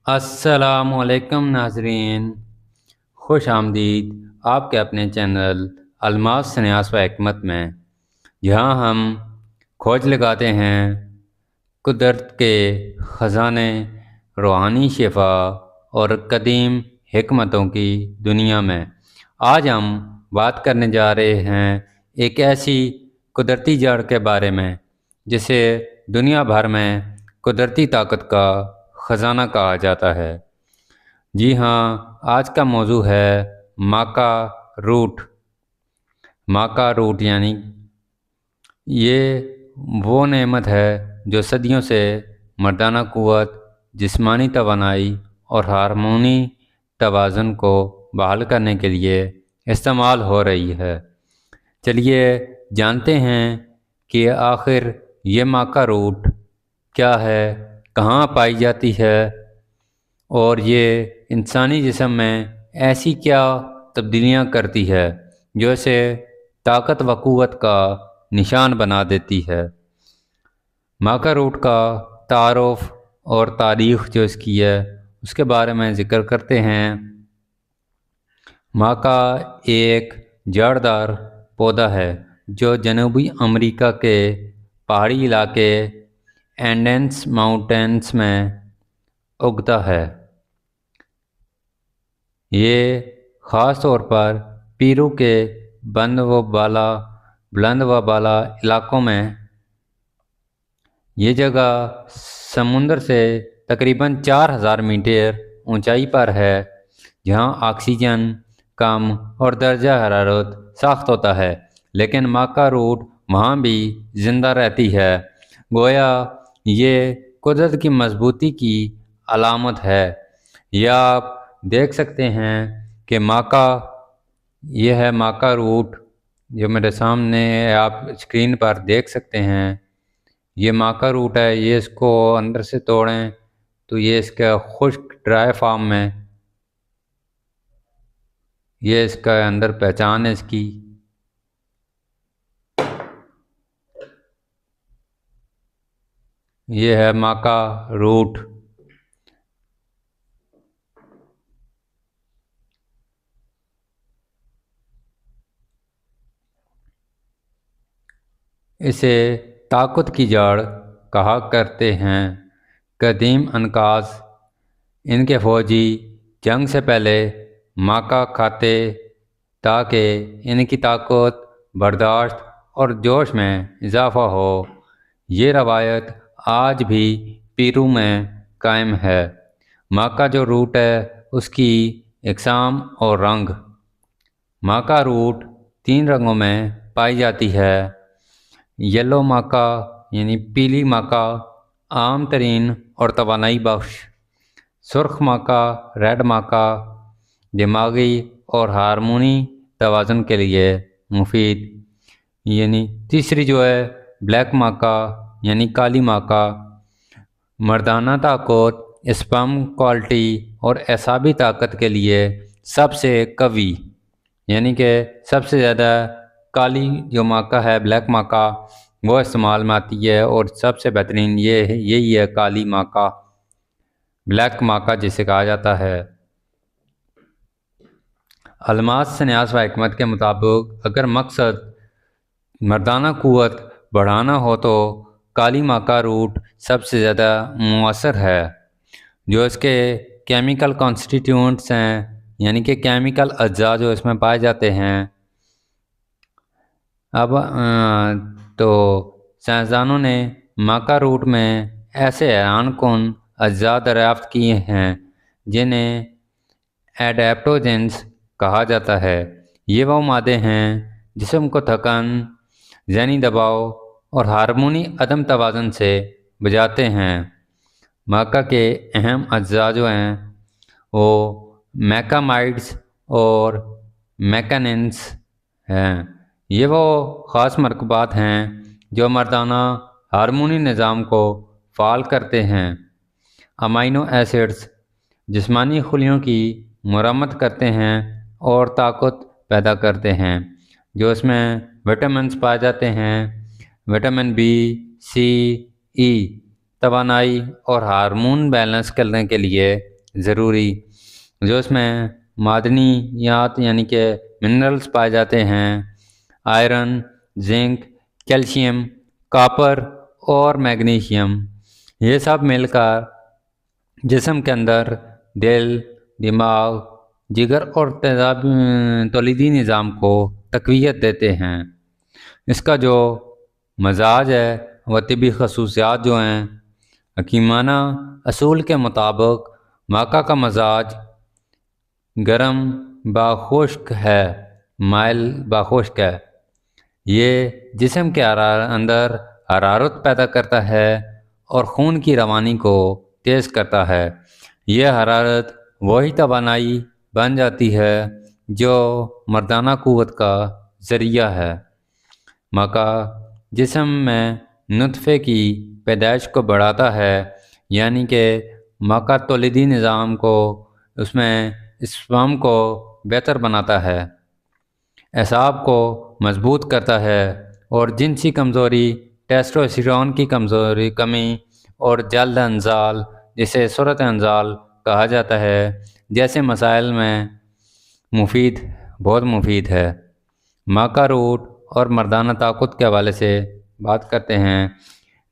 السلام علیکم ناظرین، خوش آمدید آپ کے اپنے چینل الماس سنیاس و حکمت میں، جہاں ہم کھوج لگاتے ہیں قدرت کے خزانے، روحانی شفا اور قدیم حکمتوں کی دنیا میں۔ آج ہم بات کرنے جا رہے ہیں ایک ایسی قدرتی جڑ کے بارے میں جسے دنیا بھر میں قدرتی طاقت کا خزانہ کہا جاتا ہے۔ جی ہاں، آج کا موضوع ہے ماکا روٹ۔ ماکا روٹ یعنی یہ وہ نعمت ہے جو صدیوں سے مردانہ قوت، جسمانی توانائی اور ہارمونی توازن کو بحال کرنے کے لیے استعمال ہو رہی ہے۔ چلیے جانتے ہیں کہ آخر یہ ماکا روٹ کیا ہے، کہاں پائی جاتی ہے، اور یہ انسانی جسم میں ایسی کیا تبدیلیاں کرتی ہے جو اسے طاقت و قوت کا نشان بنا دیتی ہے۔ ماکا روٹ کا تعارف اور تاریخ جو اس کی ہے اس کے بارے میں ذکر کرتے ہیں۔ ماکا ایک جڑ دار پودا ہے جو جنوبی امریکہ کے پہاڑی علاقے اینڈیز ماؤنٹینز میں اگتا ہے۔ یہ خاص طور پر پیرو کے بلند و بالا علاقوں میں، یہ جگہ سمندر سے تقریباً 4000 میٹر اونچائی پر ہے، جہاں آکسیجن کم اور درجہ حرارت سخت ہوتا ہے، لیکن ماکا روٹ وہاں بھی زندہ رہتی ہے۔ گویا یہ قدرت کی مضبوطی کی علامت ہے۔ یا آپ دیکھ سکتے ہیں کہ یہ ہے ماکا روٹ جو میرے سامنے آپ اسکرین پر دیکھ سکتے ہیں۔ یہ ماکا روٹ ہے، یہ اس کو اندر سے توڑیں تو یہ اس کا خشک ڈرائی فارم میں، یہ اس کا اندر پہچان ہے اس کی۔ یہ ہے ماکا روٹ۔ اسے طاقت کی جڑ کہا کرتے ہیں۔ قدیم انکاز ان کے فوجی جنگ سے پہلے ماکا کھاتے تاکہ ان کی طاقت، برداشت اور جوش میں اضافہ ہو۔ یہ روایت آج بھی پیرو میں قائم ہے۔ ماکا جو روٹ ہے اس کی اقسام اور رنگ۔ ماکا روٹ 3 رنگوں میں پائی جاتی ہے۔ یلو ماکا یعنی پیلی ماکا عام ترین اور توانائی بخش۔ سرخ ماکا ریڈ ماکا دماغی اور ہارمونی توازن کے لیے مفید۔ تیسری جو ہے بلیک ماکا یعنی کالی ماکا، مردانہ طاقت، اسپرم کوالٹی اور اعصابی طاقت کے لیے سب سے قوی، یعنی کہ سب سے زیادہ کالی جو ماکا ہے بلیک ماکا وہ استعمال میں آتی ہے، اور سب سے بہترین یہی ہے کالی ماکا، بلیک ماکا جسے کہا جاتا ہے۔ الماس سنیاس و حکمت کے مطابق اگر مقصد مردانہ قوت بڑھانا ہو تو کالی ماکا روٹ سب سے زیادہ مؤثر ہے۔ جو اس کے کیمیکل کانسٹیٹیوئنٹس ہیں، یعنی کہ کیمیکل اجزاء جو اس میں پائے جاتے ہیں، اب تو سائنسدانوں نے ماکا روٹ میں ایسے حیران کن اجزاء دریافت کیے ہیں جنہیں ایڈیپٹوجنز کہا جاتا ہے۔ یہ وہ مادے ہیں جسم کو تھکن، ذہنی دباؤ اور ہارمونی عدم توازن سے بچاتے ہیں۔ ماکا کے اہم اجزاء جو ہیں وہ میکامائڈز اور میکاننز ہیں۔ یہ وہ خاص مرکبات ہیں جو مردانہ ہارمونی نظام کو فعال کرتے ہیں۔ امینو ایسڈز جسمانی خلیوں کی مرمت کرتے ہیں اور طاقت پیدا کرتے ہیں۔ جو اس میں وٹامنز پائے جاتے ہیں، وٹامن بی، سی، ای، توانائی اور ہارمون بیلنس کرنے کے لیے ضروری جو اس میں معدنیات یعنی کہ منرلز پائے جاتے ہیں، آئرن، زنک، کیلشیم، کاپر اور میگنیشیم، یہ سب مل کر جسم کے اندر دل، دماغ، جگر اور تولیدی نظام کو تقویت دیتے ہیں۔ اس کا جو مزاج ہے وہ طبی خصوصیات جو ہیں، حکیمانہ اصول کے مطابق مکا کا مزاج گرم باخشک ہے، مائل باخشک ہے۔ یہ جسم کے اندر حرارت پیدا کرتا ہے اور خون کی روانی کو تیز کرتا ہے۔ یہ حرارت وہی توانائی بن جاتی ہے جو مردانہ قوت کا ذریعہ ہے۔ مکا جسم میں نطفے کی پیدائش کو بڑھاتا ہے، یعنی کہ مکا تولیدی نظام کو، اس میں اسپرم کو بہتر بناتا ہے، اعصاب کو مضبوط کرتا ہے اور جنسی کمزوری، ٹیسٹوسٹیرون کی کمی اور جلد انزال، جسے سرعت انزال کہا جاتا ہے، جیسے مسائل میں بہت مفید ہے۔ مکا روٹ اور مردانہ طاقت کے حوالے سے بات کرتے ہیں۔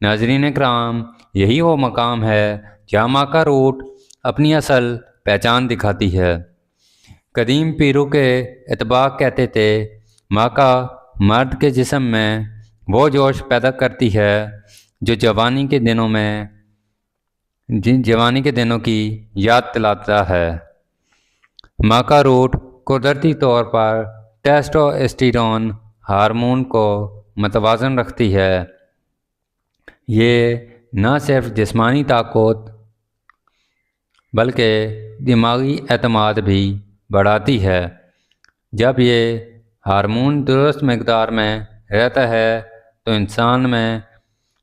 ناظرین کرام، یہی وہ مقام ہے جہاں مکا روٹ اپنی اصل پہچان دکھاتی ہے۔ قدیم پیرو کے اتباع کہتے تھے مکا مرد کے جسم میں وہ جوش پیدا کرتی ہے جو جوانی کے دنوں کی یاد دلاتا ہے۔ مکا روٹ قدرتی طور پر ٹیسٹوسٹیرون ہارمون کو متوازن رکھتی ہے۔ یہ نہ صرف جسمانی طاقت بلکہ دماغی اعتماد بھی بڑھاتی ہے۔ جب یہ ہارمون درست مقدار میں رہتا ہے تو انسان میں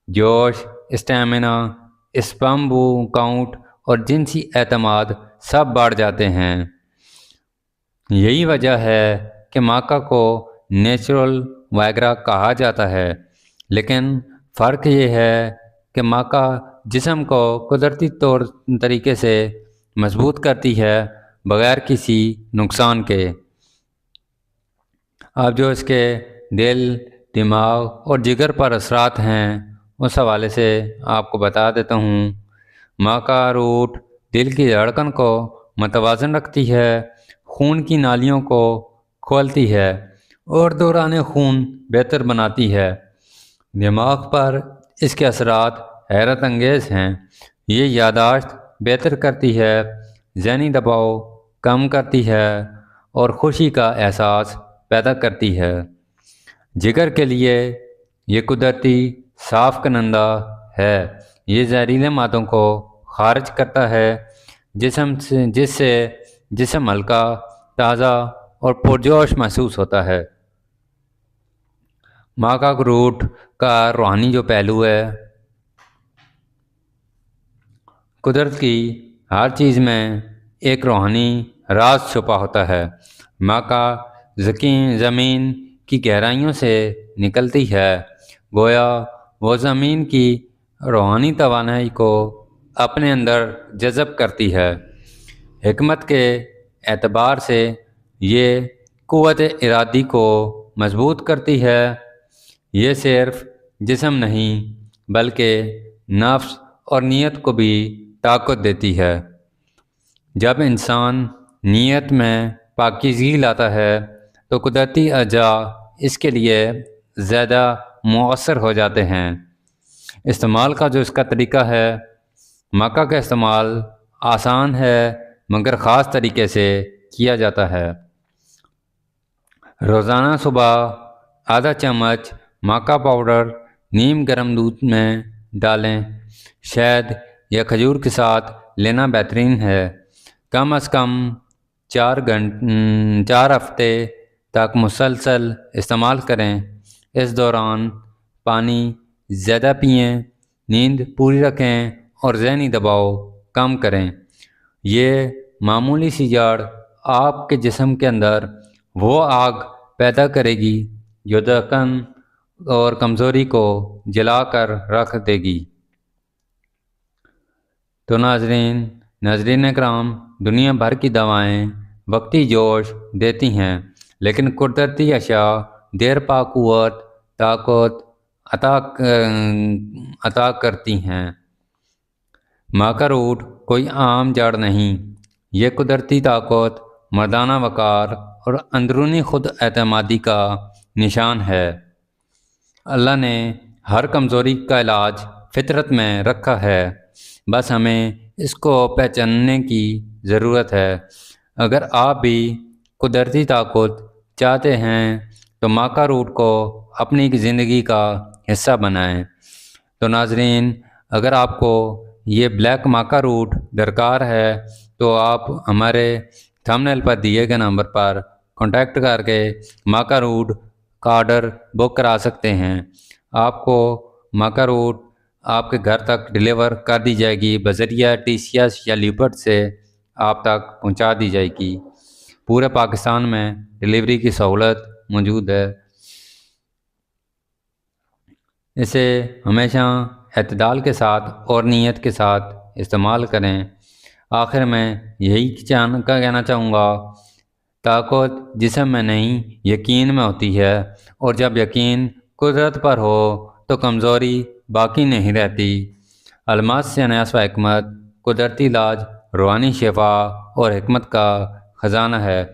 جوش، اسٹیمنا، اسپرم کاؤنٹ اور جنسی اعتماد سب بڑھ جاتے ہیں۔ یہی وجہ ہے کہ مکا کو نیچرل وائگرا کہا جاتا ہے، لیکن فرق یہ ہے کہ مکا جسم کو قدرتی طریقے سے مضبوط کرتی ہے بغیر کسی نقصان کے۔ اب جو اس کے دل، دماغ اور جگر پر اثرات ہیں اس حوالے سے آپ کو بتا دیتا ہوں۔ مکا روٹ دل کی دھڑکن کو متوازن رکھتی ہے، خون کی نالیوں کو کھولتی ہے اور دوران خون بہتر بناتی ہے۔ دماغ پر اس کے اثرات حیرت انگیز ہیں۔ یہ یادداشت بہتر کرتی ہے، ذہنی دباؤ کم کرتی ہے اور خوشی کا احساس پیدا کرتی ہے۔ جگر کے لیے یہ قدرتی صاف کنندہ ہے۔ یہ زہریلے مادوں کو خارج کرتا ہے جس سے جسم ہلکا، تازہ اور پرجوش محسوس ہوتا ہے۔ مکا روٹ کا روحانی جو پہلو ہے، قدرت کی ہر چیز میں ایک روحانی راز چھپا ہوتا ہے۔ مکا زمین کی گہرائیوں سے نکلتی ہے، گویا وہ زمین کی روحانی توانائی کو اپنے اندر جذب کرتی ہے۔ حکمت کے اعتبار سے یہ قوت ارادی کو مضبوط کرتی ہے۔ یہ صرف جسم نہیں بلکہ نفس اور نیت کو بھی طاقت دیتی ہے۔ جب انسان نیت میں پاکیزگی لاتا ہے تو قدرتی اعضاء اس کے لیے زیادہ مؤثر ہو جاتے ہیں۔ استعمال کا جو اس کا طریقہ ہے، مکا کا استعمال آسان ہے مگر خاص طریقے سے کیا جاتا ہے۔ روزانہ صبح آدھا چمچ مکا پاؤڈر نیم گرم دودھ میں ڈالیں۔ شہد یا کھجور کے ساتھ لینا بہترین ہے۔ کم از کم 4 ہفتے تک مسلسل استعمال کریں۔ اس دوران پانی زیادہ پئیں، نیند پوری رکھیں اور ذہنی دباؤ کم کریں۔ یہ معمولی سی جڑ آپ کے جسم کے اندر وہ آگ پیدا کرے گی جو دھڑکن اور کمزوری کو جلا کر رکھ دے گی۔ تو ناظرین، ناظرین اکرام، دنیا بھر کی دوائیں وقتی جوش دیتی ہیں، لیکن قدرتی اشیاء دیر پا قوت طاقت عطا کرتی ہیں۔ ماں کا روٹ کوئی عام جڑ نہیں، یہ قدرتی طاقت، مردانہ وقار اور اندرونی خود اعتمادی کا نشان ہے۔ اللہ نے ہر کمزوری کا علاج فطرت میں رکھا ہے، بس ہمیں اس کو پہچاننے کی ضرورت ہے۔ اگر آپ بھی قدرتی طاقت چاہتے ہیں تو ماں کا روٹ کو اپنی زندگی کا حصہ بنائیں۔ تو ناظرین، اگر آپ کو یہ بلیک ماں کا روٹ درکار ہے تو آپ ہمارے تھمبنیل پر دیے گئے نمبر پر کانٹیکٹ کر کے ماں کا روٹ کا آرڈر بک کرا سکتے ہیں۔ آپ کو ماں کا روٹ آپ کے گھر تک ڈیلیور کر دی جائے گی، بذریعہ TCS یا لیپٹ سے آپ تک پہنچا دی جائے گی۔ پورے پاکستان میں ڈیلیوری کی سہولت موجود ہے۔ اسے ہمیشہ اعتدال کے ساتھ اور نیت کے ساتھ استعمال کریں۔ آخر میں یہی کہنا چاہوں گا، طاقت جسم میں نہیں یقین میں ہوتی ہے، اور جب یقین قدرت پر ہو تو کمزوری باقی نہیں رہتی۔ الماس سنیاس و حکمت، قدرتی علاج، روحانی شفا اور حکمت کا خزانہ ہے۔